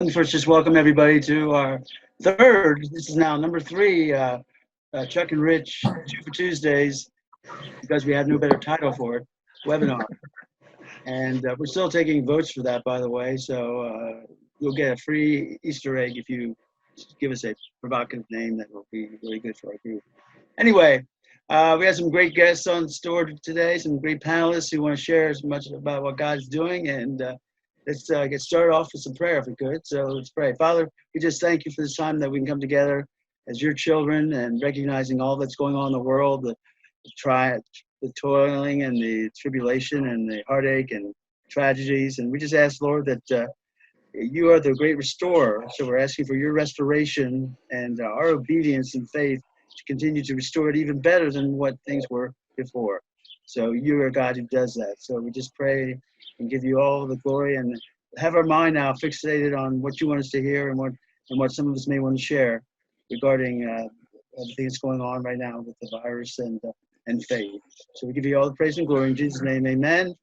Let me first just welcome everybody to our this is now number three, Chuck and Rich, Two for Tuesdays, because we had no better title for it, webinar. And we're still taking votes for that, by the way, so you'll get a free Easter egg if you give us a provocative name that will be really good for our group. Anyway, we have some great guests on store today, some great panelists who want to share as much about what God's doing, and let's get started off with some prayer if we could. So let's pray. Father, we just thank you for this time that we can come together as your children and recognizing all that's going on in the world, the toiling and the tribulation and the heartache and tragedies. And we just ask, Lord, that you are the great restorer. So we're asking for your restoration and our obedience and faith to continue to restore it even better than what things were before. So you're a God who does that. So we just pray and give you all the glory and have our mind now fixated on what you want us to hear and what some of us may want to share regarding everything that's going on right now with the virus and faith. So we give you all the praise and glory in Jesus' name. Amen.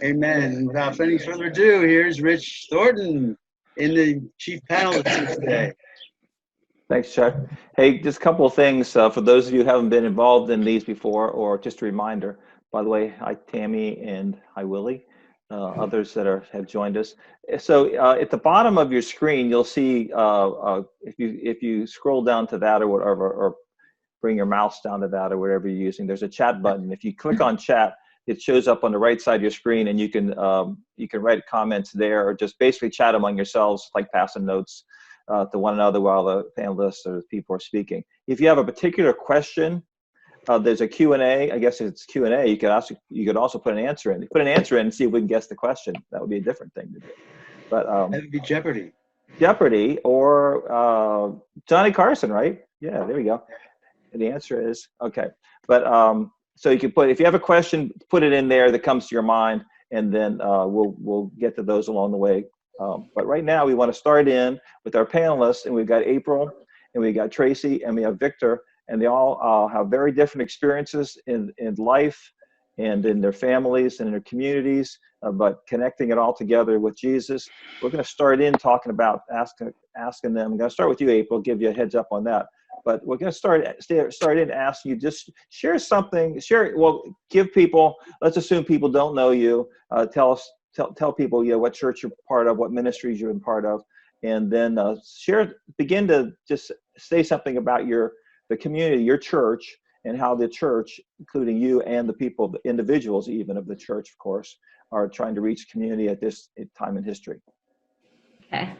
Amen. And without any further ado, here's Rich Thornton in the chief panelist today. Thanks, Chuck. Hey, just a couple of things for those of you who haven't been involved in these before, or just a reminder. By the way, hi Tammy and hi Willie, others that have joined us. So at the bottom of your screen, you'll see if you scroll down to that or whatever, or bring your mouse down to that or whatever you're using, there's a chat button. If you click on chat, it shows up on the right side of your screen, and you can write comments there, or just basically chat among yourselves, like passing notes to one another while the panelists or the people are speaking. If you have a particular question, there's a Q&A. I guess it's Q&A. You could also put an answer in. Put an answer in and see if we can guess the question. That would be a different thing to do. But that would be Jeopardy. Jeopardy or Johnny Carson, right? Yeah, there we go. And the answer is okay. But so you can put, if you have a question, put it in there that comes to your mind, and then we'll get to those along the way. But right now we want to start in with our panelists, and we've got April, and we got Tracey, and we have Victor, and they all have very different experiences in life and in their families and in their communities, but connecting it all together with Jesus. We're going to start in talking about asking them. I'm going to start with you, April, give you a heads up on that. But we're going to start in asking you, just share something, give people, let's assume people don't know you, tell people, what church you're part of, what ministries you're in part of, and then begin to just say something about the community, your church, and how the church, including you and the people, the individuals even of the church, of course, are trying to reach community at this time in history. Okay.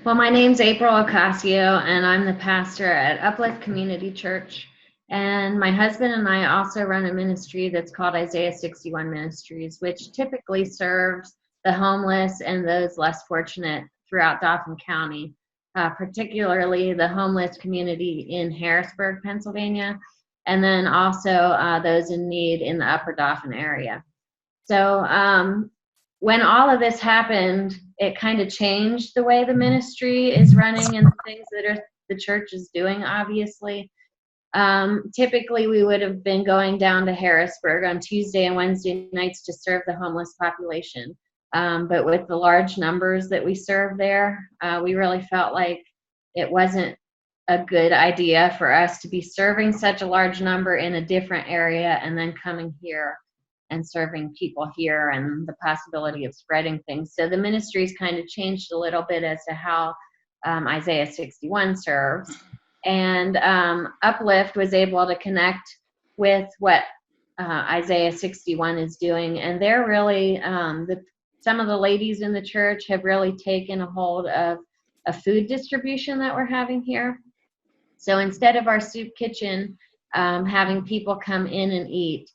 Well, my name's April Ocasio, and I'm the pastor at Uplift Community Church. And my husband and I also run a ministry that's called Isaiah 61 Ministries, which typically serves the homeless and those less fortunate throughout Dauphin County, particularly the homeless community in Harrisburg, Pennsylvania, and then also those in need in the Upper Dauphin area. So when all of this happened, it kind of changed the way the ministry is running and the things that the church is doing, obviously. Typically, we would have been going down to Harrisburg on Tuesday and Wednesday nights to serve the homeless population. But with the large numbers that we serve there, we really felt like it wasn't a good idea for us to be serving such a large number in a different area and then coming here and serving people here and the possibility of spreading things. So the ministry's kind of changed a little bit as to how Isaiah 61 serves. And Uplift was able to connect with what Isaiah 61 is doing. And they're really, some of the ladies in the church have really taken a hold of a food distribution that we're having here. So instead of our soup kitchen having people come in and eat,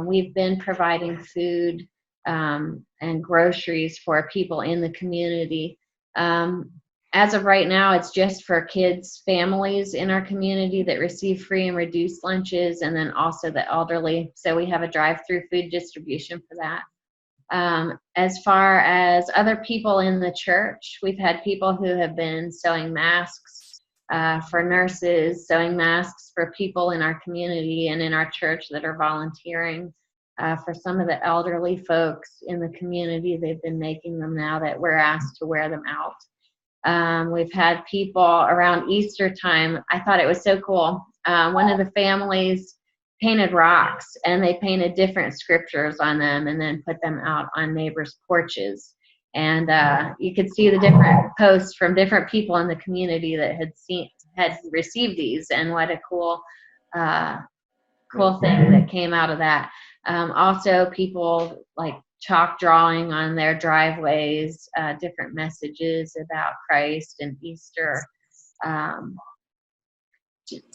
we've been providing food and groceries for people in the community. As of right now, it's just for kids, families in our community that receive free and reduced lunches, and then also the elderly. So we have a drive-through food distribution for that. As far as other people in the church, we've had people who have been sewing masks for nurses, sewing masks for people in our community and in our church that are volunteering. For some of the elderly folks in the community, they've been making them now that we're asked to wear them out. We've had people around Easter time. I thought it was so cool. One of the families painted rocks, and they painted different scriptures on them and then put them out on neighbors' porches. And you could see the different posts from different people in the community that had received these, and what a cool thing that came out of that. Also, people like chalk drawing on their driveways, different messages about Christ and Easter.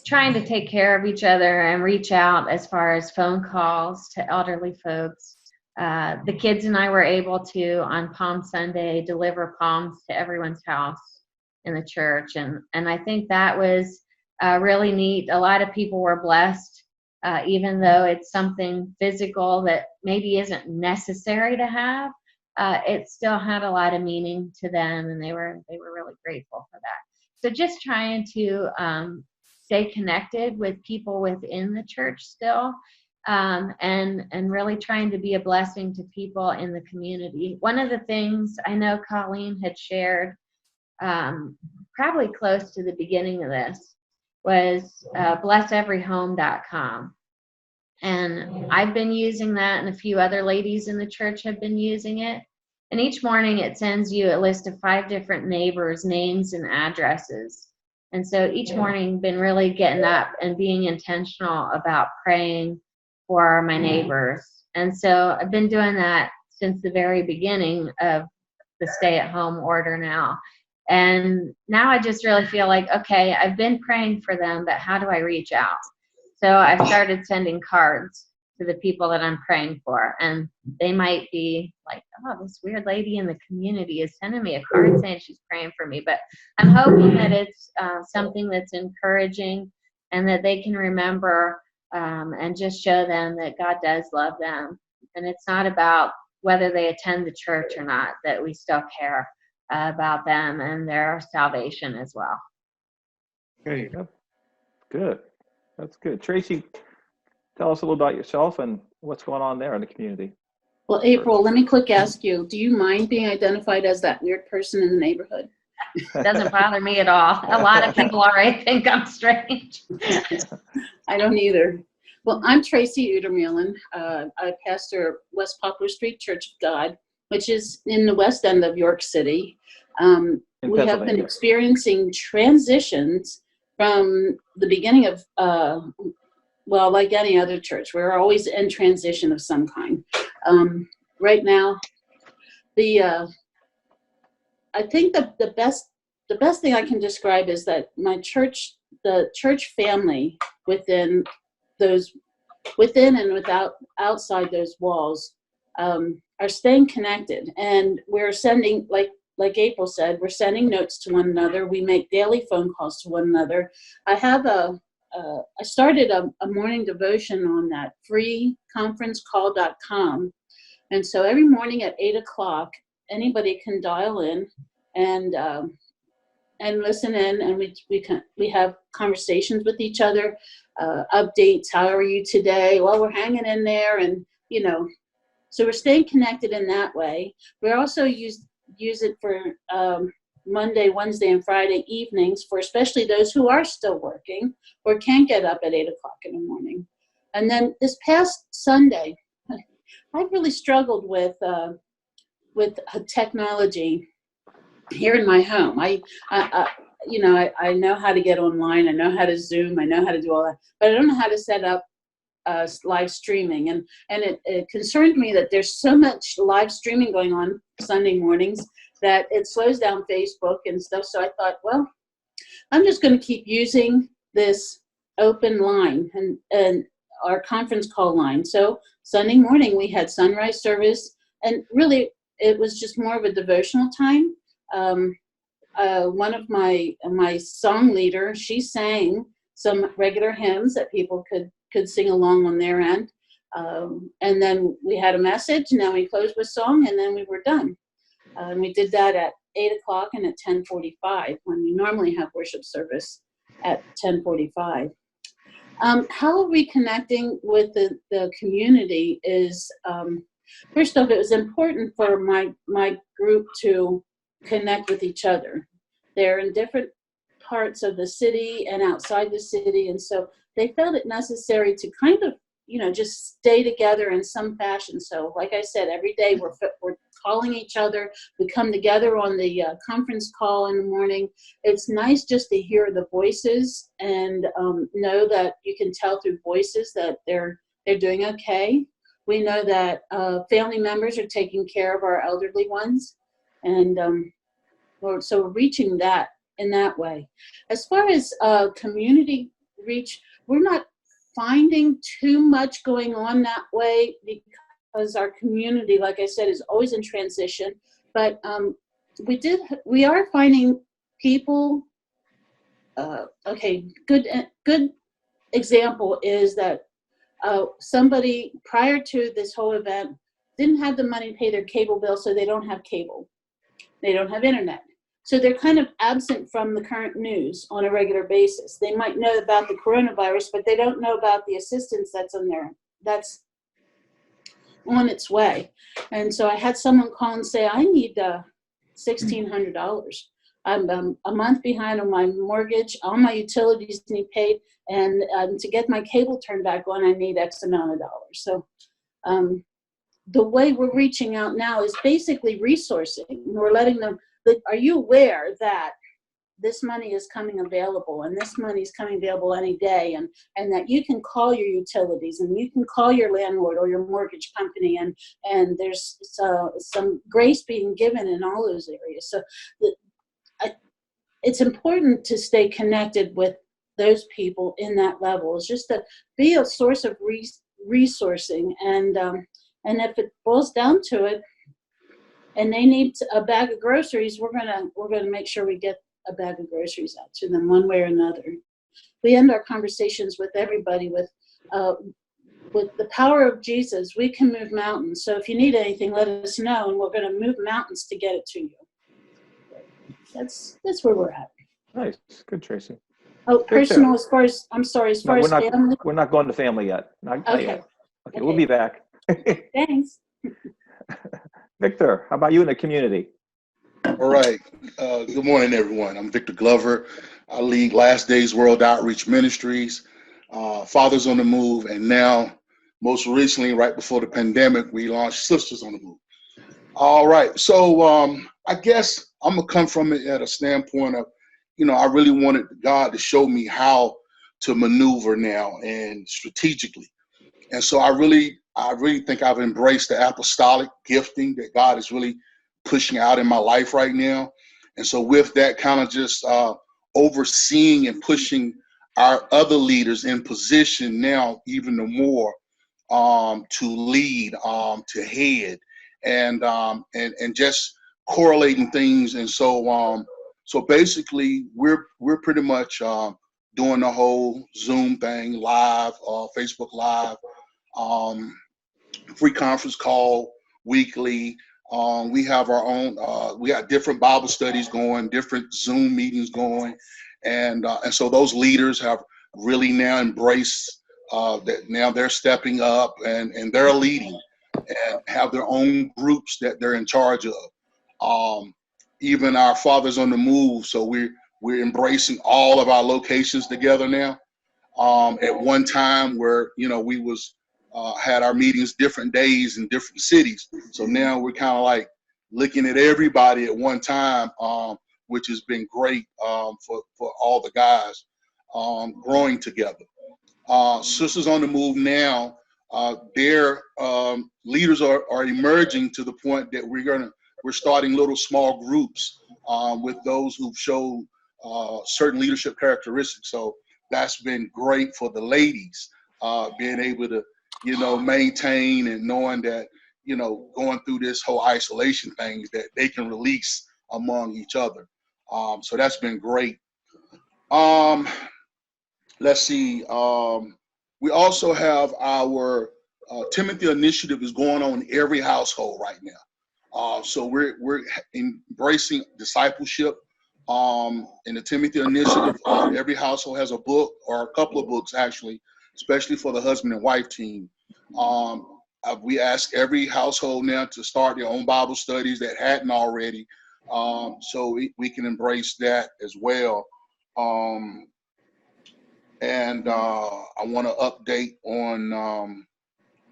Trying to take care of each other and reach out as far as phone calls to elderly folks. The kids and I were able to, on Palm Sunday, deliver palms to everyone's house in the church. And I think that was really neat. A lot of people were blessed, even though it's something physical that maybe isn't necessary to have. It still had a lot of meaning to them, and they were really grateful for that. So just trying to stay connected with people within the church still, and really trying to be a blessing to people in the community. One of the things I know Colleen had shared, probably close to the beginning of this, was blesseveryhome.com. And I've been using that, and a few other ladies in the church have been using it. And each morning it sends you a list of 5 different neighbors' names and addresses. And so each morning, been really getting up and being intentional about praying for my neighbors. And so I've been doing that since the very beginning of the stay-at-home order now. And now I just really feel like, okay, I've been praying for them, but how do I reach out? So I've started sending cards to the people that I'm praying for. And they might be like, oh, this weird lady in the community is sending me a card saying she's praying for me. But I'm hoping that it's something that's encouraging, and that they can remember and just show them that God does love them. And it's not about whether they attend the church or not, that we still care about them and their salvation as well. Great. Good. That's good. Tracey, tell us a little about yourself and what's going on there in the community. Well, April, let me quick ask you, do you mind being identified as that weird person in the neighborhood? Doesn't bother me at all. A lot of people already think I'm strange. I don't either. Well, I'm Tracey Utermahlen. I pastor West Poplar Street Church of God, which is in the west end of York City. We have been experiencing transitions from the beginning of, well, like any other church, we're always in transition of some kind. Right now, I think the best thing I can describe is that my church, the church family within and without outside those walls, are staying connected, and we're sending, like April said, we're sending notes to one another. We make daily phone calls to one another. I have I started a morning devotion on that free conferencecall.com. And so every morning at 8 o'clock, anybody can dial in and listen in, and we have conversations with each other, updates. How are you today? Well, we're hanging in there, and so we're staying connected in that way. We also use it for Monday, Wednesday, and Friday evenings for especially those who are still working or can't get up at 8 o'clock in the morning. And then this past Sunday, I really struggled with technology here in my home. I know how to get online. I know how to Zoom. I know how to do all that, but I don't know how to set up live streaming. And it concerned me that there's so much live streaming going on Sunday mornings that it slows down Facebook and stuff. So I thought, well, I'm just going to keep using this open line and our conference call line. So Sunday morning we had sunrise service, and really it was just more of a devotional time. One of my song leader, she sang some regular hymns that people could sing along on their end. And then we had a message, and then we closed with song, and then we were done. And we did that at 8 o'clock and at 10:45, when we normally have worship service at 10:45. How are we connecting with the community is, first off, it was important for my group to connect with each other. They're in different parts of the city and outside the city. And so they felt it necessary to kind of, just stay together in some fashion. So like I said, every day we're calling each other. We come together on the conference call in the morning. It's nice just to hear the voices and know that you can tell through voices that they're doing okay. We know that family members are taking care of our elderly ones. And so we're reaching that in that way. As far as community reach, we're not finding too much going on that way because our community, like I said, is always in transition. But we are finding people. Good example is that somebody prior to this whole event didn't have the money to pay their cable bill, so they don't have cable. They don't have internet. So they're kind of absent from the current news on a regular basis. They might know about the coronavirus, but they don't know about the assistance that's on its way. And so I had someone call and say, I need $1,600. I'm a month behind on my mortgage. All my utilities need paid. And to get my cable turned back on, I need X amount of dollars. So the way we're reaching out now is basically resourcing. We're letting them, are you aware that this money is coming available and this money is coming available any day, and that you can call your utilities and you can call your landlord or your mortgage company, and there's some grace being given in all those areas. So it's important to stay connected with those people in that level. It's just to be a source of resourcing, and if it boils down to it, and they need a bag of groceries, we're gonna make sure we get a bag of groceries out to them one way or another. We end our conversations with everybody with the power of Jesus. We can move mountains. So if you need anything, let us know, and we're going to move mountains to get it to you. That's where we're at. Nice, good, Tracey. Oh, personal. As far as family. We're not going to family yet. Not Okay. yet. Okay, we'll be back. Thanks. Victor, how about you in the community? All right. Good morning, everyone. I'm Victor Glover. I lead Last Days World Outreach Ministries, Fathers on the Move, and now, most recently, right before the pandemic, we launched Sisters on the Move. All right. So I guess I'm going to come from it at a standpoint of, I really wanted God to show me how to maneuver now and strategically. And so I really think I've embraced the apostolic gifting that God is really pushing out in my life right now. And so with that, kind of just overseeing and pushing our other leaders in position now even more to lead, to head, and just correlating things. And so basically we're pretty much doing the whole Zoom thing, live, Facebook Live, free conference call weekly. We have our own, we got different Bible studies going, different Zoom meetings going. And so those leaders have really now embraced that now they're stepping up and they're leading and have their own groups that they're in charge of. Even our Fathers on the Move. So we're embracing all of our locations together now. At one time where, we had our meetings different days in different cities. So now we're kind of like looking at everybody at one time, which has been great for all the guys growing together. Sisters on the Move now, their leaders are emerging to the point that we're starting little small groups with those who've showed certain leadership characteristics. So that's been great for the ladies, being able to maintain and knowing that, going through this whole isolation things that they can release among each other. So that's been great. Let's see. We also have our Timothy initiative is going on in every household right now. So we're embracing discipleship in the Timothy initiative. Every household has a book or a couple of books actually, especially for the husband and wife team. We ask every household now to start their own Bible studies that hadn't already. so we can embrace that as well. And I want to update on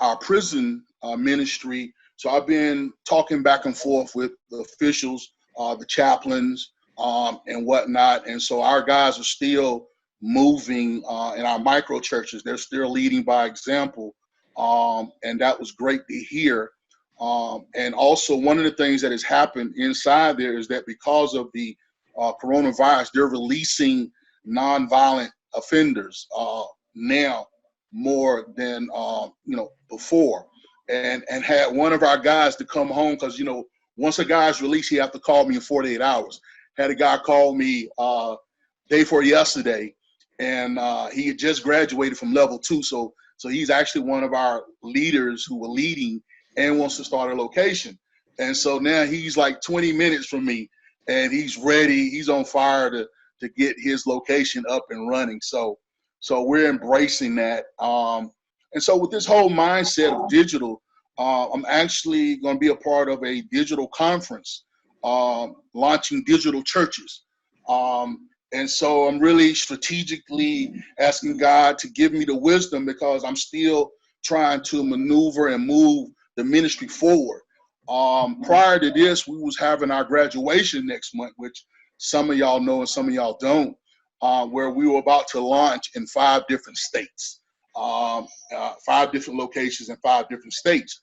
our prison ministry. So I've been talking back and forth with the officials, the chaplains, and whatnot. And so our guys are still moving in our micro churches. They're still leading by example. And that was great to hear. And also, one of the things that has happened inside there is that because of the coronavirus, they're releasing nonviolent offenders now more than before, and had one of our guys to come home, because once a guy's released, he have to call me in 48 hours. Had a guy call me day before yesterday, and he had just graduated from level 2, so he's actually one of our leaders who were leading and wants to start a location. And so now he's like 20 minutes from me, and he's ready, he's on fire to get his location up and running. So we're embracing that. And so with this whole mindset of digital, I'm actually going to be a part of a digital conference, launching digital churches. And so I'm really strategically asking God to give me the wisdom, because I'm still trying to maneuver and move the ministry forward. Prior to this, we was having our graduation next month, which some of y'all know and some of y'all don't, where we were about to launch in 5 different states, 5 different locations in 5 different states.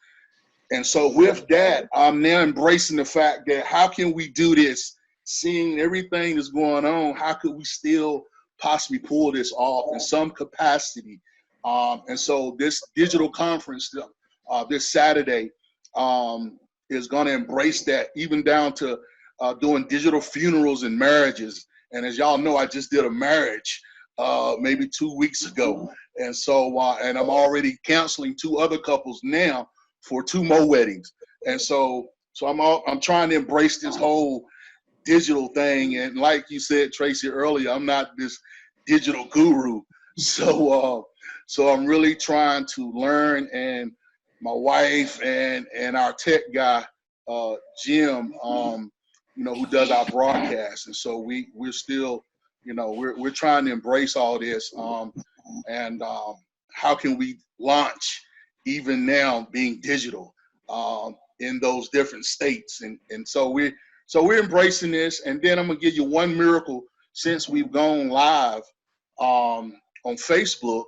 And so with that, I'm now embracing the fact that how can we do this, seeing everything that's going on, how could we still possibly pull this off in some capacity? And so this digital conference this Saturday is going to embrace that, even down to doing digital funerals and marriages. And as y'all know, I just did a marriage maybe 2 weeks ago. And so, and I'm already counseling 2 other couples now for 2 more weddings. And so I'm trying to embrace this whole digital thing. And like you said, Tracey, earlier, I'm not this digital guru. So I'm really trying to learn, and my wife and our tech guy, Jim, who does our broadcast. And so we're still, we're trying to embrace all this. And how can we launch even now being digital in those different states? And so we're embracing this. And then I'm gonna give you one miracle since we've gone live on Facebook.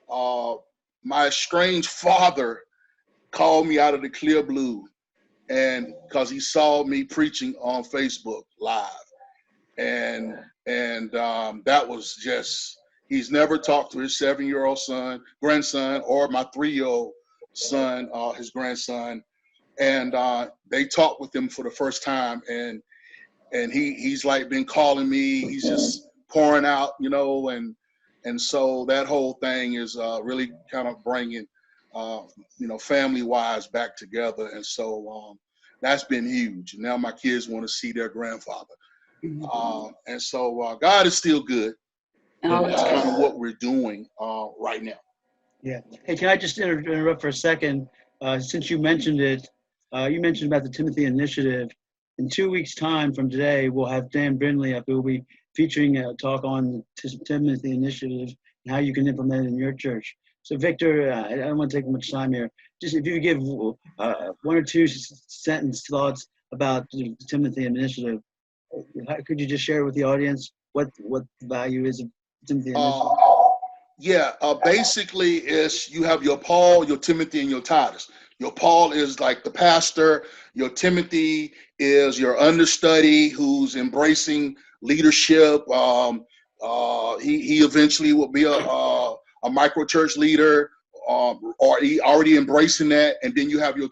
My estranged father called me out of the clear blue, and because he saw me preaching on Facebook live, and that was just, he's never talked to his 7-year-old grandson, or my 3-year-old son, his grandson, and they talked with him for the first time, and he's like been calling me, he's just pouring out, and so that whole thing is really kind of bringing family-wise back together. And so that's been huge. Now my kids want to see their grandfather. And so God is still good. And that's kind of what we're doing right now. Yeah. Hey, can I just interrupt for a second? Since you mentioned it, you mentioned about the Timothy Initiative. In 2 weeks' time from today, we'll have Dan Brindley up, who will be featuring a talk on the Timothy Initiative and how you can implement it in your church. So, Victor, I don't want to take much time here. Just if you could give 1 or 2 sentence thoughts about the Timothy Initiative, could you just share with the audience what the value is of Timothy Initiative? Basically, is you have your Paul, your Timothy, and your Titus. Your Paul is like the pastor. Your Timothy is your understudy who's embracing leadership. He eventually will be a micro church leader, or he already embracing that. And then you have your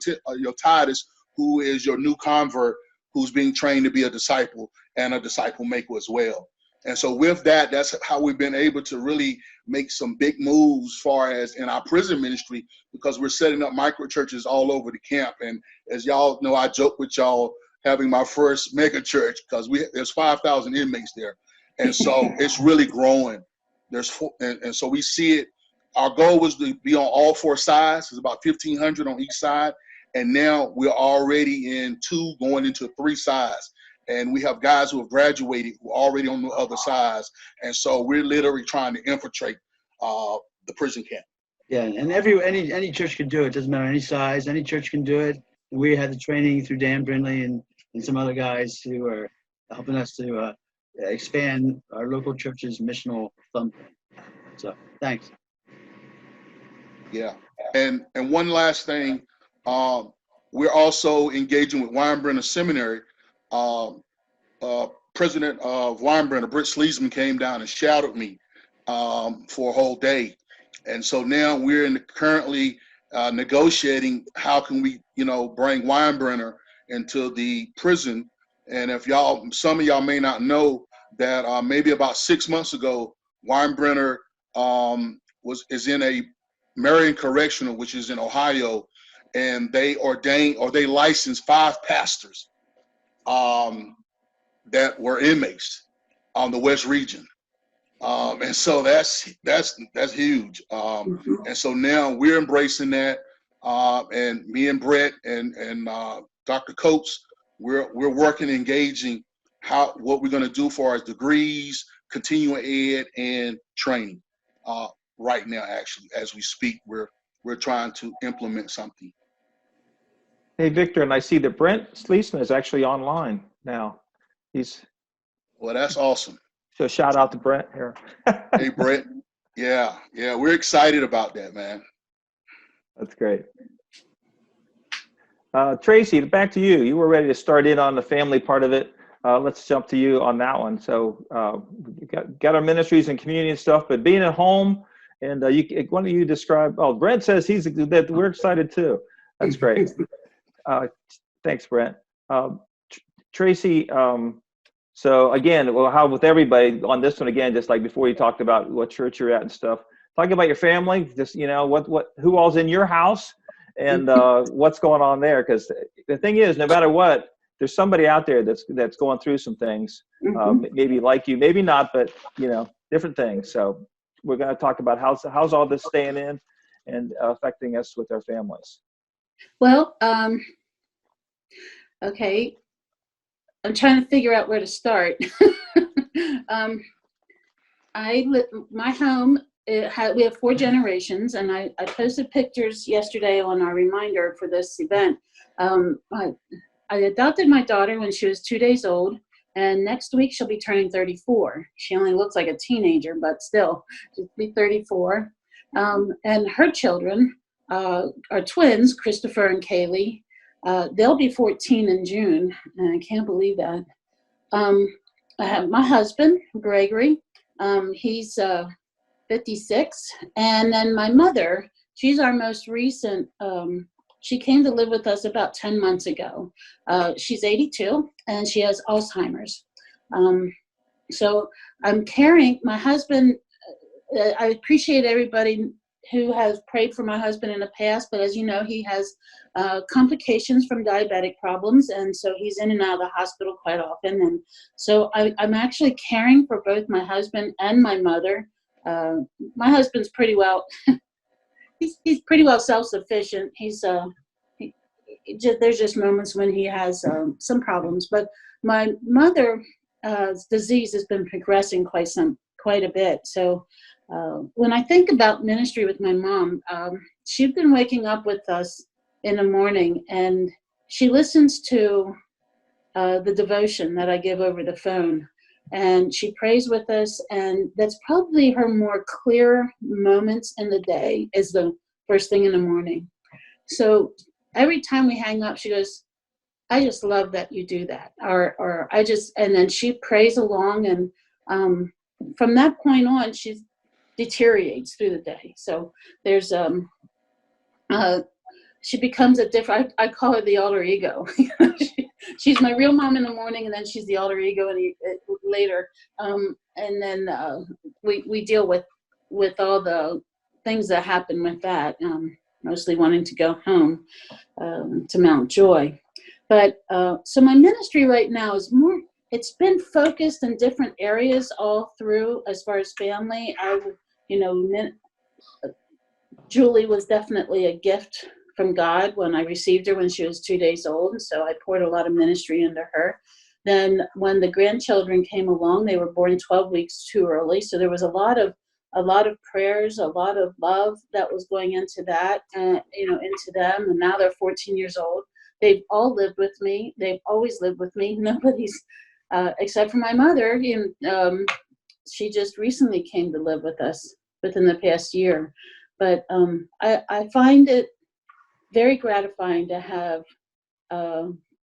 Titus, who is your new convert, who's being trained to be a disciple and a disciple maker as well. And so with that, that's how we've been able to really make some big moves as far as in our prison ministry, because we're setting up micro churches all over the camp. And as y'all know, I joke with y'all having my first mega church, because there's 5,000 inmates there. And so it's really growing. And so we see it. Our goal was to be on all 4 sides. It's about 1,500 on each side. And now we're already in 2, going into 3 sides. And we have guys who have graduated who are already on the other sides. And so we're literally trying to infiltrate the prison camp. Yeah, and any church can do it. Doesn't matter any size. Any church can do it. And we had the training through Dan Brindley and some other guys who are helping us to expand our local church's missional thumbprint. So thanks. Yeah, and one last thing, we're also engaging with Weinbrenner Seminary. President of Weinbrenner, Britt Sleesman, came down and shadowed me for a whole day, and so now we're currently negotiating how can we, bring Weinbrenner into the prison. And if some of y'all may not know that maybe about 6 months ago, Weinbrenner is in a Marion Correctional, which is in Ohio, and they licensed 5 pastors that were inmates on the West Region, and so that's huge. And so now we're embracing that, and me and Brett and Dr. Coates, we're working, engaging what we're going to do for our degrees, continuing ed, and training. Right now, actually, as we speak, we're trying to implement something. Hey, Victor, and I see that Brent Sleesman is actually online now. Well, that's awesome. So shout out to Brent here. Hey, Brett. Yeah, we're excited about that, man. That's great. Tracey, back to you. You were ready to start in on the family part of it. Let's jump to you on that one. So we got our ministries and community and stuff, but being at home, and why don't you describe? Oh, Brent says that we're excited too. That's great. Thanks, Brent. Tracey, so again, how with everybody on this one again, just like before you talked about what church you're at and stuff, talk about your family, just, who all's in your house and what's going on there. Because the thing is, no matter what, there's somebody out there that's going through some things, maybe like you, maybe not, but different things. So we're going to talk about how's all this staying in and affecting us with our families. Well, okay. I'm trying to figure out where to start. My home, we have 4 generations, and I posted pictures yesterday on our reminder for this event. I adopted my daughter when she was 2 days old, and next week she'll be turning 34. She only looks like a teenager, but still, she'll be 34. And her children are twins, Christopher and Kaylee. They'll be 14 in June, and I can't believe that. I have my husband, Gregory. He's 56. And then my mother, she's our most recent, she came to live with us about 10 months ago. She's 82, and she has Alzheimer's. So I'm caring. My husband, I appreciate everybody who has prayed for my husband in the past, but as you know, he has complications from diabetic problems, and so he's in and out of the hospital quite often. And so I'm actually caring for both my husband and my mother. My husband's pretty well, he's pretty well self-sufficient. There's just moments when he has some problems, but my mother's disease has been progressing quite a bit. So when I think about ministry with my mom, she's been waking up with us in the morning, and she listens to the devotion that I give over the phone, and she prays with us, and that's probably her more clear moments in the day, is the first thing in the morning. So every time we hang up, she goes, "I just love that you do that," or and then she prays along, and from that point on, she deteriorates through the day. So there's she becomes a different, I call her the alter ego. She's my real mom in the morning, and then she's the alter ego later. And then we deal with all the things that happen with that, mostly wanting to go home to Mount Joy. But so my ministry right now is it's been focused in different areas all through as far as family. Julie was definitely a gift from God when I received her when she was 2 days old. And so I poured a lot of ministry into her. Then when the grandchildren came along, they were born 12 weeks too early. So there was a lot of prayers, a lot of love that was going into that, into them. And now they're 14 years old. They've all lived with me. They've always lived with me. Nobody's, except for my mother. She just recently came to live with us within the past year. But I find it very gratifying to have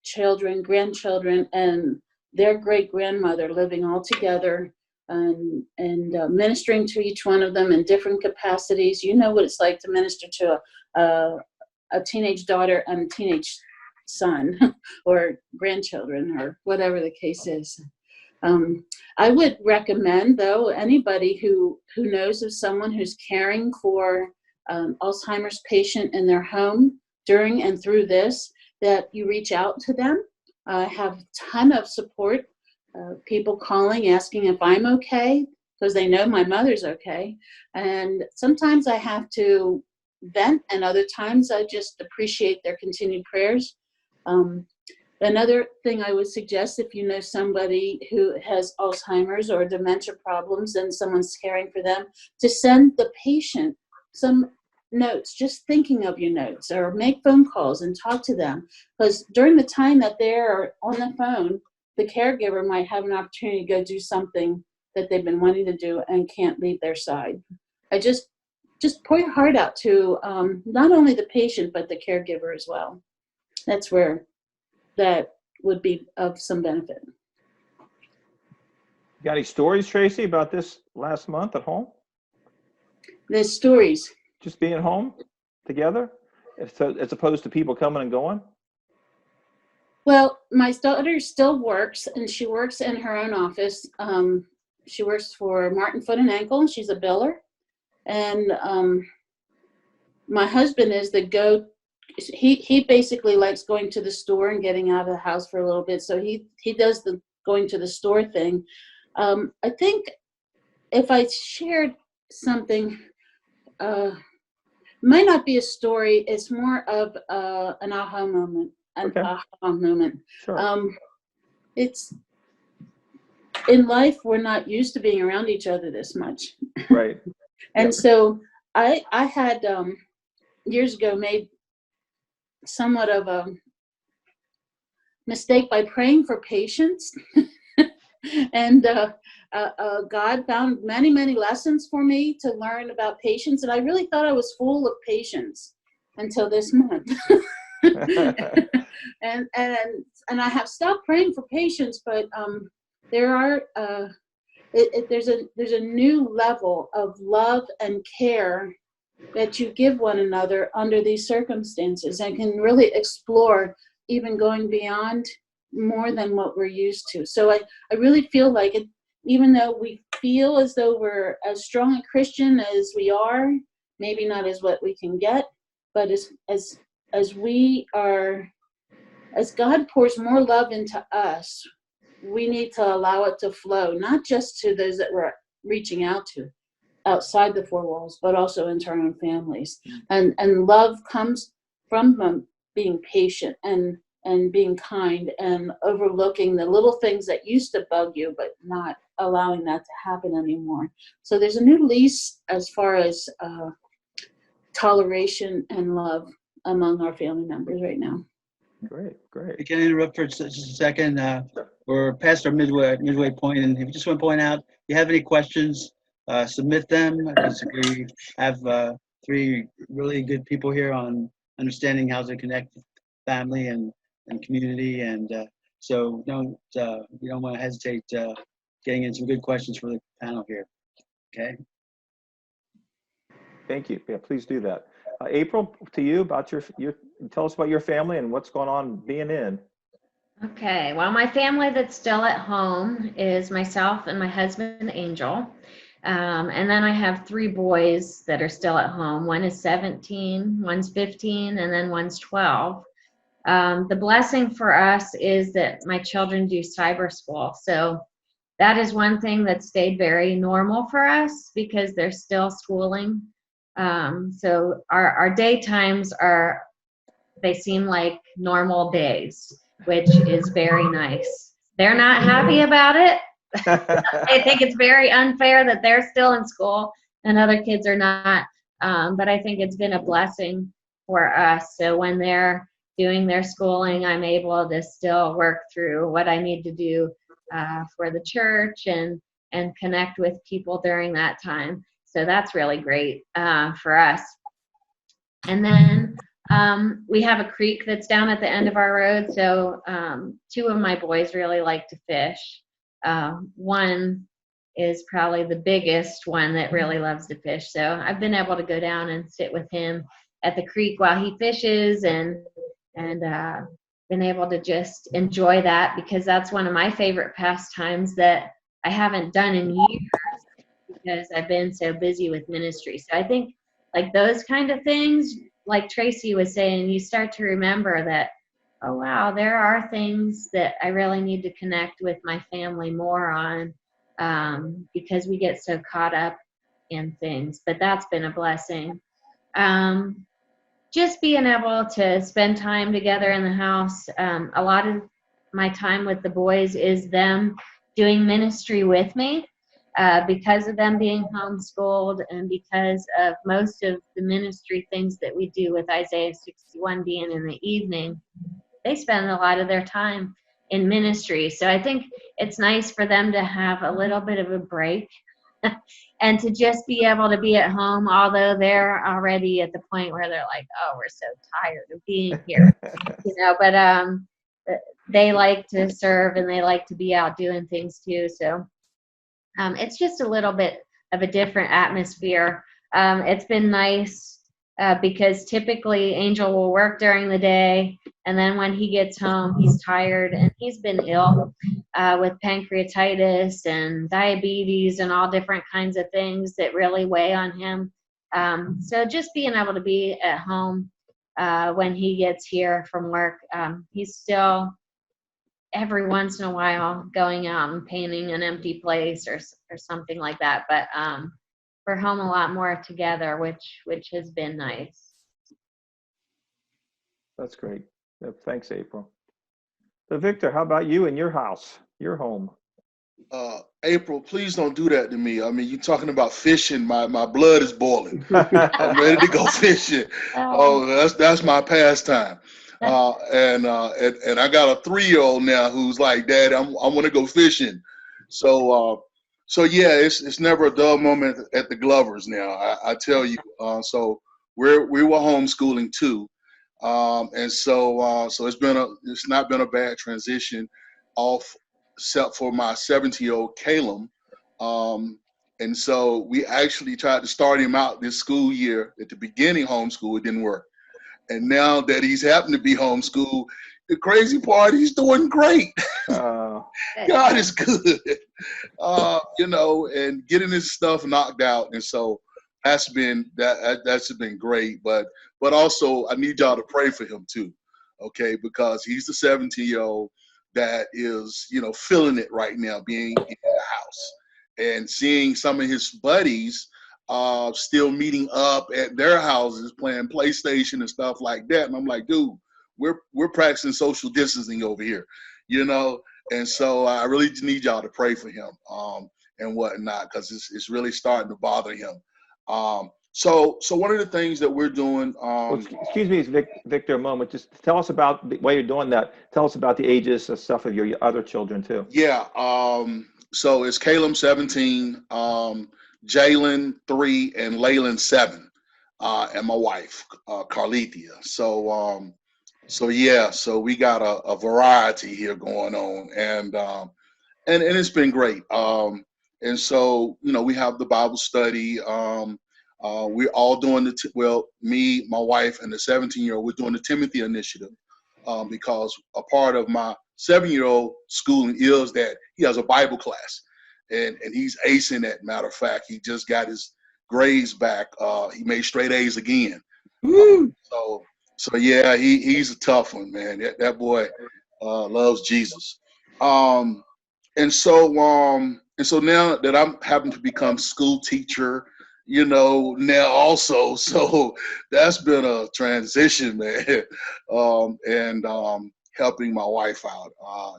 children, grandchildren, and their great-grandmother living all together and ministering to each one of them in different capacities. You know what it's like to minister to a teenage daughter and a teenage son or grandchildren or whatever the case is. I would recommend, though, anybody who knows of someone who's caring for Alzheimer's patient in their home during and through this, that you reach out to them. I have a ton of support, people calling, asking if I'm okay, because they know my mother's okay. And sometimes I have to vent, and other times I just appreciate their continued prayers. Another thing I would suggest, if you know somebody who has Alzheimer's or dementia problems and someone's caring for them, to send the patient some notes, just thinking of your notes, or make phone calls and talk to them. Because during the time that they're on the phone, the caregiver might have an opportunity to go do something that they've been wanting to do and can't leave their side. I just pour your heart out to not only the patient, but the caregiver as well. That's where that would be of some benefit. Got any stories, Tracey, about this last month at home? The stories. Just being home together, as opposed to people coming and going? Well, my daughter still works, and she works in her own office. She works for Martin Foot and Ankle. She's a biller. And my husband is he basically likes going to the store and getting out of the house for a little bit. So he does the going to the store thing. I think if I shared something, might not be a story. It's more of an aha moment. Okay. Aha moment. Sure. It's in life, we're not used to being around each other this much. Right. And Yep. so I had years ago made somewhat of a mistake by praying for patience. And God found many, many lessons for me to learn about patience. And I really thought I was full of patience until this month. and I have stopped praying for patience, but there are there's a new level of love and care that you give one another under these circumstances, and can really explore even going beyond more than what we're used to. So I really feel like it, even though we feel as though we're as strong a Christian as we are, maybe not as what we can get, but as we are, as God pours more love into us, we need to allow it to flow, not just to those that we're reaching out to outside the four walls, but also into our own families. And love comes from them being patient and being kind and overlooking the little things that used to bug you, but not allowing that to happen anymore. So there's a new lease as far as toleration and love among our family members right now. Great. Can I interrupt for just a second? We're past our midway point, and if you just want to point out, if you have any questions, submit them. We have three really good people here on understanding how to connect family and community, and so you don't want to hesitate getting in some good questions for the panel here. Okay. Thank you. Yeah, please do that. April, to you, about your tell us about your family and what's going on being in. Okay, well, my family that's still at home is myself and my husband, Angel. And then I have 3 boys that are still at home. One is 17, one's 15, and then one's 12. The blessing for us is that my children do cyber school. So that is one thing that stayed very normal for us because they're still schooling. So our daytimes they seem like normal days, which is very nice. they're not happy about it. I think it's very unfair that they're still in school and other kids are not. But I think it's been a blessing for us. So when they're doing their schooling, I'm able to still work through what I need to do for the church and connect with people during that time. So that's really great for us. And then we have a creek that's down at the end of our road. So 2 of my boys really like to fish. One is probably the biggest one that really loves to fish. So I've been able to go down and sit with him at the creek while he fishes and been able to just enjoy that, because that's one of my favorite pastimes that I haven't done in years because I've been so busy with ministry. So I think like those kind of things, like Tracey was saying, you start to remember that, oh wow, there are things that I really need to connect with my family more on, because we get so caught up in things. But that's been a blessing. Just being able to spend time together in the house. A lot of my time with the boys is them doing ministry with me, because of them being homeschooled and because of most of the ministry things that we do with Isaiah 61 being in the evening. They spend a lot of their time in ministry. So I think it's nice for them to have a little bit of a break and to just be able to be at home, although they're already at the point where they're like, oh, we're so tired of being here, but they like to serve and they like to be out doing things too. So it's just a little bit of a different atmosphere. It's been nice because typically Angel will work during the day, and then when he gets home, he's tired, and he's been ill with pancreatitis and diabetes and all different kinds of things that really weigh on him. So just being able to be at home when he gets here from work, he's still every once in a while going out and painting an empty place or something like that. But we're home a lot more together, which has been nice. That's great. Thanks, April. So Victor, how about you and your house, your home? April, please don't do that to me. I mean, you're talking about fishing. My blood is boiling. I'm ready to go fishing. Oh, that's my pastime. And I got a 3-year-old now who's like, Dad, I want to go fishing. So yeah, it's never a dull moment at the Glovers now. I tell you. So we were homeschooling too, and so it's not been a bad transition off, except for my 17-year-old Caleb. And so we actually tried to start him out this school year at the beginning homeschool. It didn't work. And now that he's happened to be homeschooled, the crazy part, he's doing great. God is good, and getting his stuff knocked out. And so that's been great. But also I need y'all to pray for him too, okay? Because he's the 17-year-old that is, feeling it right now, being in the house and seeing some of his buddies still meeting up at their houses, playing PlayStation and stuff like that. And I'm like, dude, we're practicing social distancing over here, And so I really need y'all to pray for him and whatnot, because it's really starting to bother him. So one of the things that we're doing. Excuse me, Victor, a moment. Just tell us about while you're doing that. Tell us about the ages of stuff of your other children too. Yeah. So it's Caleb 17, Jalen 3, and Laylan 7, and my wife Carlethia. So we got a variety here going on, and it's been great. And so we have the Bible study. We're all doing me, my wife, and the 17-year-old. We're doing the Timothy initiative because a part of my 7-year-old schooling is that he has a Bible class, and he's acing that. Matter of fact, he just got his grades back. He made straight A's again. So yeah, he's a tough one, man. That boy loves Jesus. And so now that I'm having to become school teacher, now also, so that's been a transition, man. helping my wife out.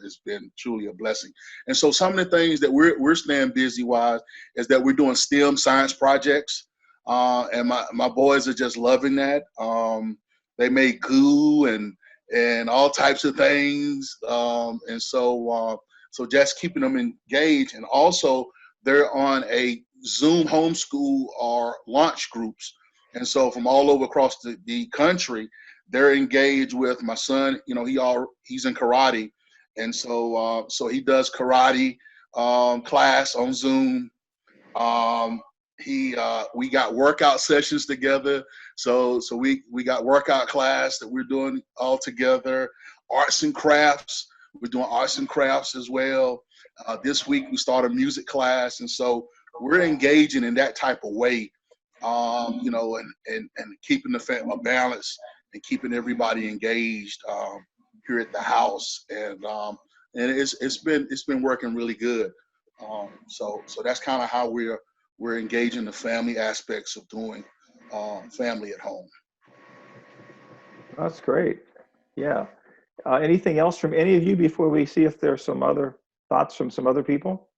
It's been truly a blessing. And so some of the things that we're staying busy wise is that we're doing STEM science projects. And my boys are just loving that. They make goo and all types of things. So just keeping them engaged. And also they're on a Zoom homeschool or launch groups. And so from all over across the country, they're engaged with my son. You know, he's in karate. And so he does karate class on Zoom. We got workout sessions together. So we got workout class that we're doing all together. Arts and crafts. We're doing arts and crafts as well. This week we start a music class. And so we're engaging in that type of way, you know, and keeping a balance and keeping everybody engaged here at the house. And it's been working really good. So that's kind of how we're engaging the family aspects of doing family at home. That's great. Yeah. Anything else from any of you before we see if there's some other thoughts from some other people?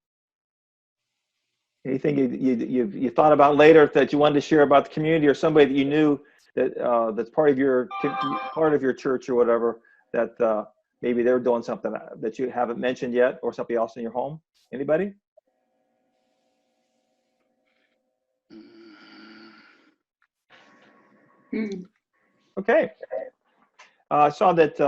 Anything you thought about later that you wanted to share about the community, or somebody that you knew that that's part of your church or whatever, that maybe they're doing something that you haven't mentioned yet, or something else in your home? Anybody? Okay. I saw that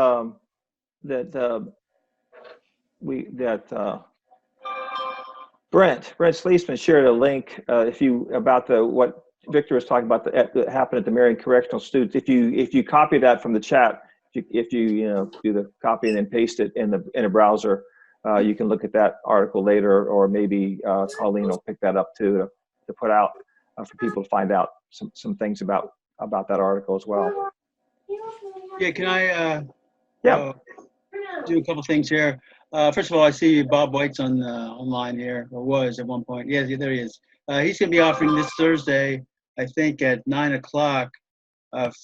Brent Sleesman shared a link about what Victor was talking about that happened at the Marion Correctional Students. If you copy that from the chat, if you do the copy and then paste it in a browser, you can look at that article later, or maybe Colleen will pick that up too to put out for people to find out some things about that article as well. Yeah, can I Yeah. do a couple things here? First of all, I see Bob White's online here, or was at one point. Yeah, there he is. He's going to be offering this Thursday, I think at 9 o'clock,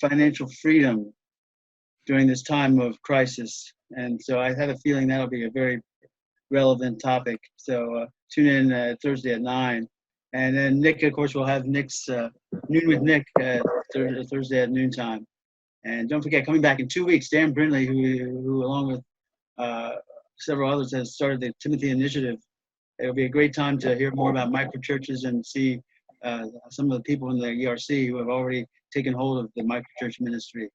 financial freedom during this time of crisis. And so I have a feeling that'll be a very relevant topic. So tune in Thursday at 9. And then Nick, of course, will have Nick's Noon with Nick Thursday at noontime. And don't forget, coming back in 2 weeks, Dan Brindley, who along with several others has started the Timothy Initiative. It'll be a great time to hear more about microchurches and see some of the people in the ERC who have already taken hold of the microchurch ministry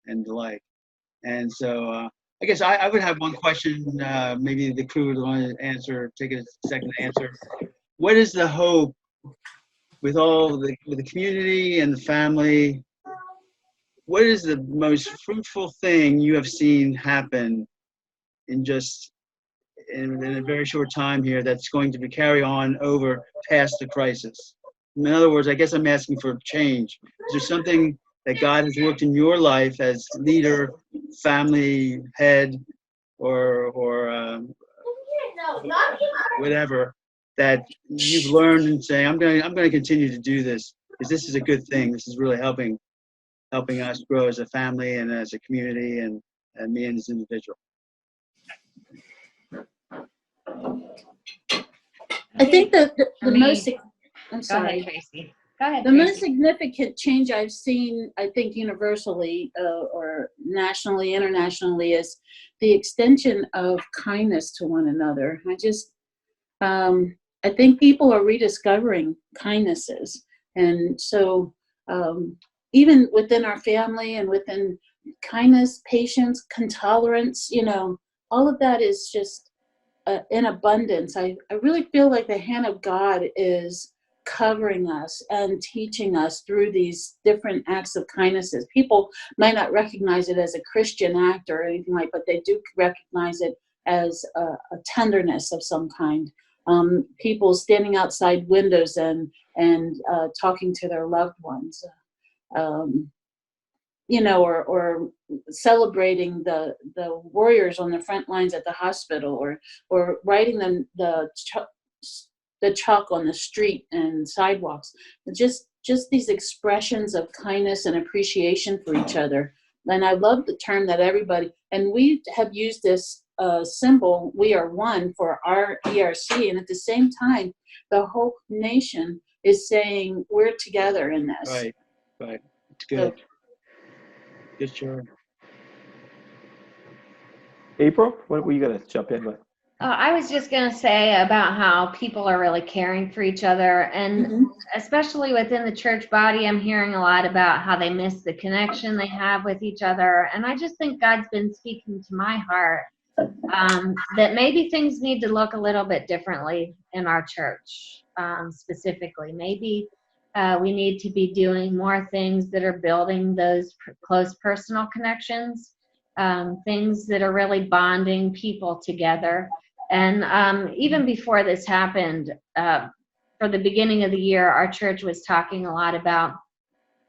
and the like. And so I guess I would have one question, maybe the crew would want to answer, take a second to answer. What is the hope with the community and the family? What is the most fruitful thing you have seen happen in a very short time here that's going to carry on over past the crisis? In other words, I guess I'm asking for change. Is there something that God has worked in your life as leader, family head, or whatever, that you've learned and say, I'm going to continue to do this because this is a good thing. This is really helping us grow as a family and as a community and me as an individual. I think that the most, I'm Go sorry. ahead, Tracey. Go ahead, The Tracey. most significant change I've seen, I think universally or nationally, internationally, is the extension of kindness to one another. I think people are rediscovering kindnesses. And so even within our family and within kindness, patience, tolerance, all of that is just in abundance. I really feel like the hand of God is covering us and teaching us through these different acts of kindnesses. People might not recognize it as a Christian act or anything like, but they do recognize it as a tenderness of some kind. People standing outside windows and talking to their loved ones, or celebrating the warriors on the front lines at the hospital, or writing them the chalk on the street and sidewalks. Just these expressions of kindness and appreciation for each other. And I love the term that everybody, and we have used this symbol, we are one, for our ERC. And at the same time, the whole nation is saying we're together in this. Right, right. It's good. Good job. April, what were you going to jump in with? I was just going to say about how people are really caring for each other. And especially within the church body, I'm hearing a lot about how they miss the connection they have with each other. And I just think God's been speaking to my heart that maybe things need to look a little bit differently in our church, specifically. Maybe we need to be doing more things that are building those close personal connections, things that are really bonding people together. And even before this happened, for the beginning of the year, our church was talking a lot about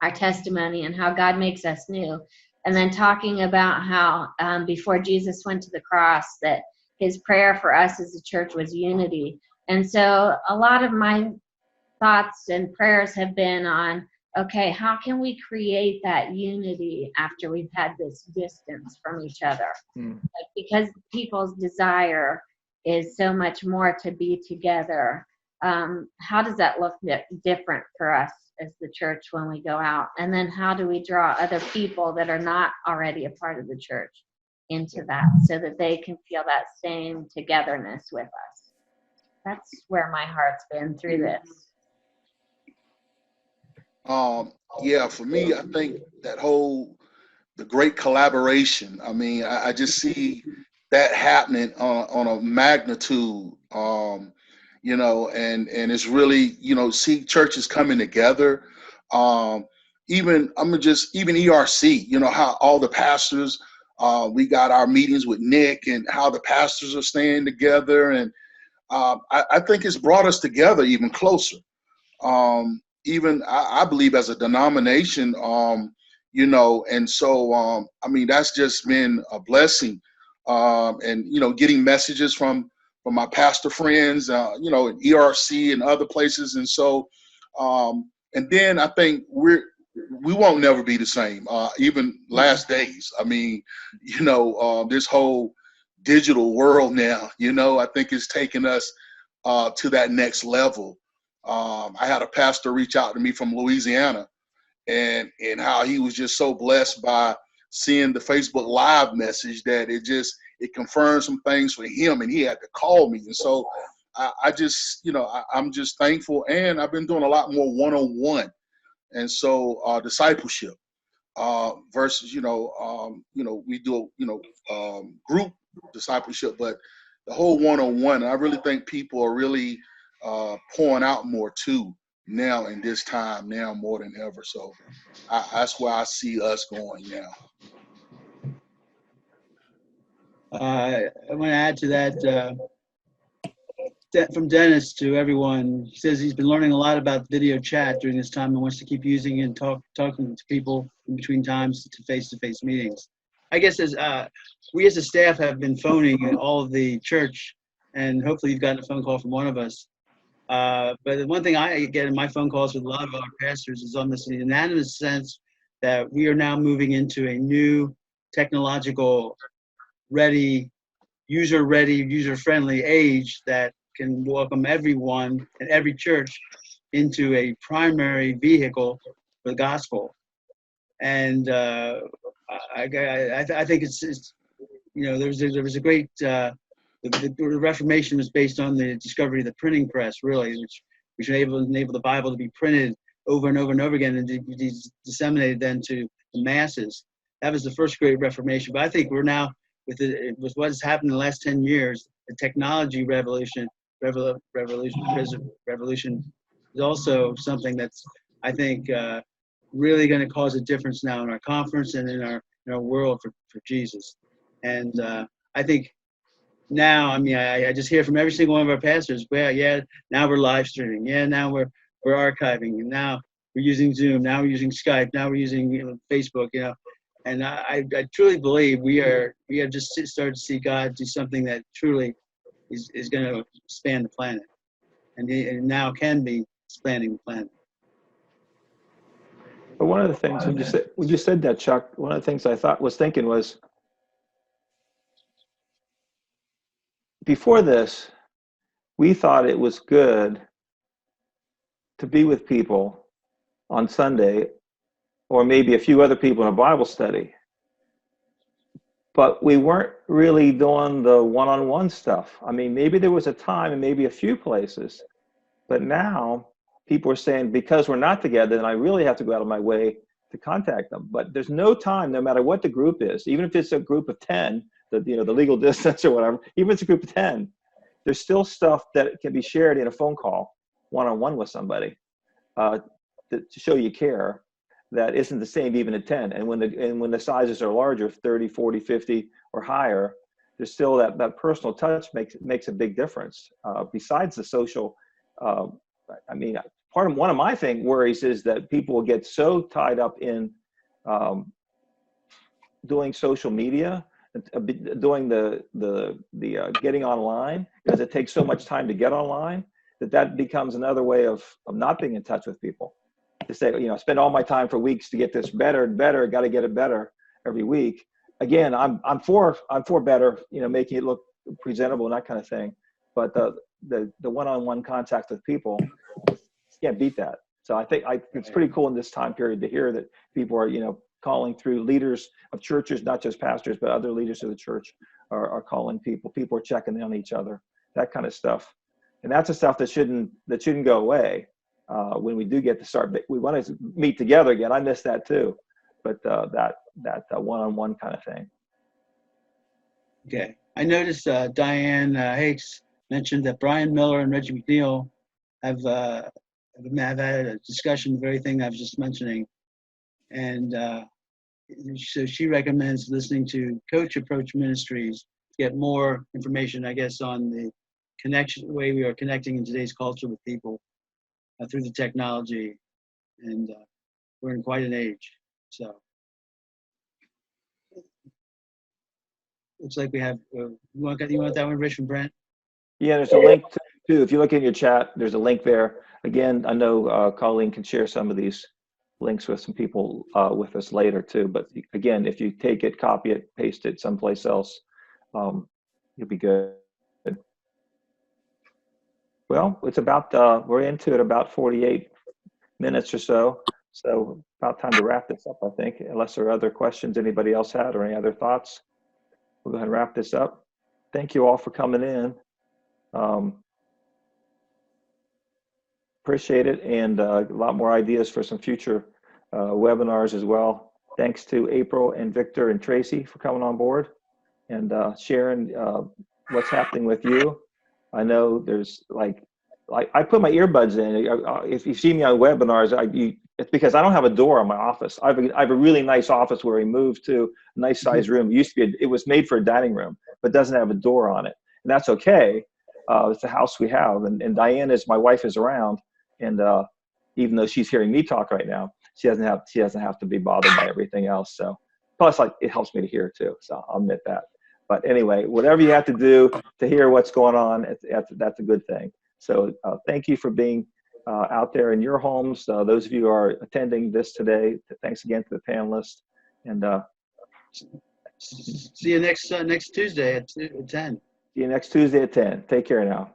our testimony and how God makes us new. And then talking about how before Jesus went to the cross, that his prayer for us as a church was unity. And so a lot of my thoughts and prayers have been on, okay, how can we create that unity after we've had this distance from each other? Because people's desire is so much more to be together. How does that look different for us as the church when we go out? And then how do we draw other people that are not already a part of the church into that so that they can feel that same togetherness with us? That's where my heart's been through this. Yeah, for me, I think the great collaboration. I mean, I just see that happening on a magnitude, you know, and it's really, you know, see churches coming together. Even ERC, you know, how all the pastors, we got our meetings with Nick and how the pastors are staying together. And I think it's brought us together even closer. Even I believe as a denomination, you know, and so I mean that's just been a blessing, and you know, getting messages from my pastor friends, you know, in ERC and other places, and so and then I think we won't never be the same. Even last days, I mean, you know, this whole digital world now, you know, I think it's taken us to that next level. I had a pastor reach out to me from Louisiana, and how he was just so blessed by seeing the Facebook Live message that it confirmed some things for him, and he had to call me. And so I just, you know, I'm just thankful, and I've been doing a lot more one-on-one, and so discipleship versus, you know, we do, you know, group discipleship, but the whole one-on-one. I really think people are really pouring out more too now in this time, now more than ever. So that's where I see us going now. I want to add to that, from Dennis to everyone. He says he's been learning a lot about video chat during this time and wants to keep using it and talking to people in between times to face-to-face meetings. I guess as we as a staff have been phoning all of the church, and hopefully you've gotten a phone call from one of us. But the one thing I get in my phone calls with a lot of our pastors is on this unanimous sense that we are now moving into a new technological ready, user-friendly age that can welcome everyone and every church into a primary vehicle for the gospel. And I think it's you know, there was a great the Reformation was based on the discovery of the printing press, really, which enabled the Bible to be printed over and over and over again and be disseminated then to the masses. That was the first great Reformation. But I think we're now with what has happened in the last 10 years, the technology revolution is also something that's, I think, really going to cause a difference now in our conference and in our world for Jesus. And I think now, I mean, I just hear from every single one of our pastors, well, yeah, now we're live streaming. Yeah, now we're archiving. And now we're using Zoom. Now we're using Skype. Now we're using Facebook, you know. And I truly believe we are just starting to see God do something that truly is going to span the planet, and now can be spanning the planet. But one of the things when you said that, Chuck, one of the things I was thinking was, before this, we thought it was good to be with people on Sunday, or maybe a few other people in a Bible study. But we weren't really doing the one-on-one stuff. I mean, maybe there was a time and maybe a few places, but now people are saying, because we're not together, then I really have to go out of my way to contact them. But there's no time, no matter what the group is, even if it's a group of 10, the legal distance or whatever, even if it's a group of 10, there's still stuff that can be shared in a phone call, one-on-one with somebody, to show you care, that isn't the same even at 10. And when the sizes are larger, 30, 40, 50 or higher, there's still that personal touch makes a big difference. Besides the social, I mean, one of my worries is that people will get so tied up in doing social media, doing the getting online, because it takes so much time to get online, that becomes another way of not being in touch with people. To say, you know, spend all my time for weeks to get this better and better, got to get it better every week. Again, I'm for better, you know, making it look presentable and that kind of thing. But the one-on-one contact with people, can't beat that. So I think it's pretty cool in this time period to hear that people are, you know, calling through leaders of churches, not just pastors, but other leaders of the church are calling people. People are checking on each other, that kind of stuff. And that's the stuff that shouldn't go away. When we do get to start, we want to meet together again. I miss that too, but that one-on-one kind of thing. Okay. I noticed Diane Hakes mentioned that Brian Miller and Reggie McNeil have had a discussion, the very thing I was just mentioning. And so she recommends listening to Coach Approach Ministries to get more information, I guess, on the way we are connecting in today's culture with people through the technology. And we're in quite an age. So looks like we have, you want that one, Rich, from Brent? Yeah, there's a link too. If you look in your chat, there's a link there. Again, I know Colleen can share some of these links with some people with us later too. But again, if you take it, copy it, paste it someplace else, you'll be good. Well, it's about, we're into it about 48 minutes or so. So about time to wrap this up, I think, unless there are other questions anybody else had or any other thoughts. We'll go ahead and wrap this up. Thank you all for coming in. Appreciate it, and a lot more ideas for some future webinars as well. Thanks to April and Victor and Tracy for coming on board and sharing what's happening with you. I know there's I put my earbuds in. If you see me on webinars, it's because I don't have a door in my office. I have a really nice office where we moved to a nice size room. It was made for a dining room, but doesn't have a door on it, and that's okay. It's the house we have, and Diane my wife is around, and even though she's hearing me talk right now, she doesn't have to be bothered by everything else. So plus, it helps me to hear too. So I'll admit that. But anyway, whatever you have to do to hear what's going on, that's a good thing. So thank you for being out there in your homes. Those of you who are attending this today, thanks again to the panelists. And see you next Tuesday at 10. See you next Tuesday at 10. Take care now.